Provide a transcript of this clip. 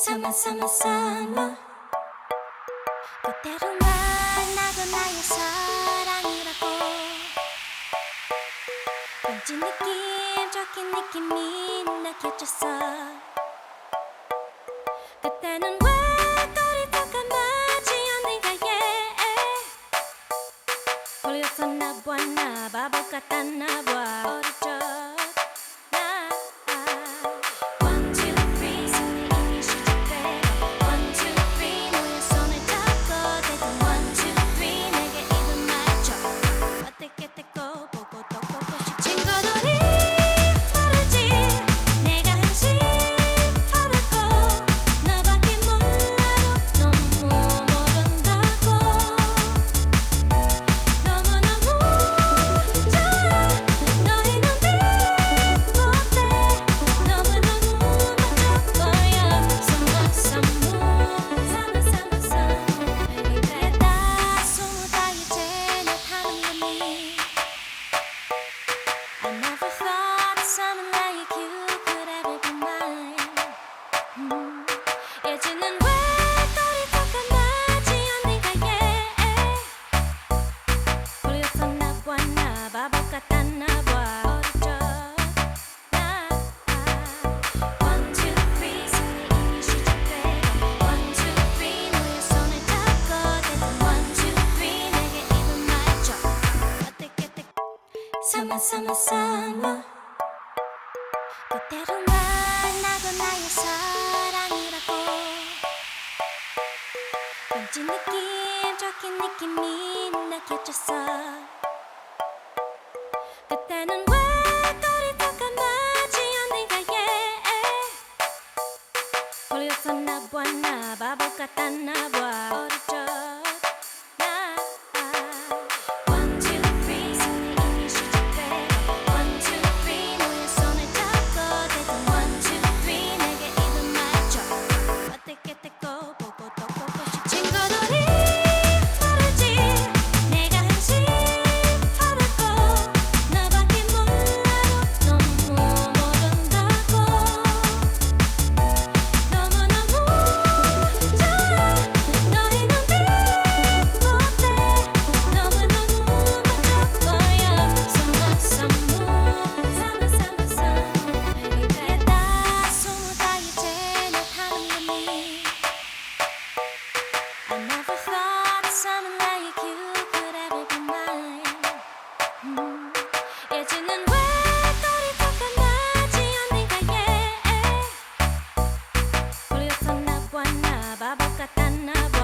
Summer 그대로 만나고 나의 사랑이라고 왠지 느낌적인 느낌이 느껴졌어. 그때는 왜 거리 더 감하지 않는가 홀렸었나 봐 나 바보 같았나 봐 어릴 적 Summer 그대로 만나고 나의 사랑이라고 왠지 느낌적인 느낌이 느껴졌어. 그때는 왜 거리 더 감하지 않는가 홀렸었나 봐 나 바보 같았나 봐 어릴 적 예전엔 왜 거리 더 감하지 않는가 홀렸었나 봐 나 바보 같았나 봐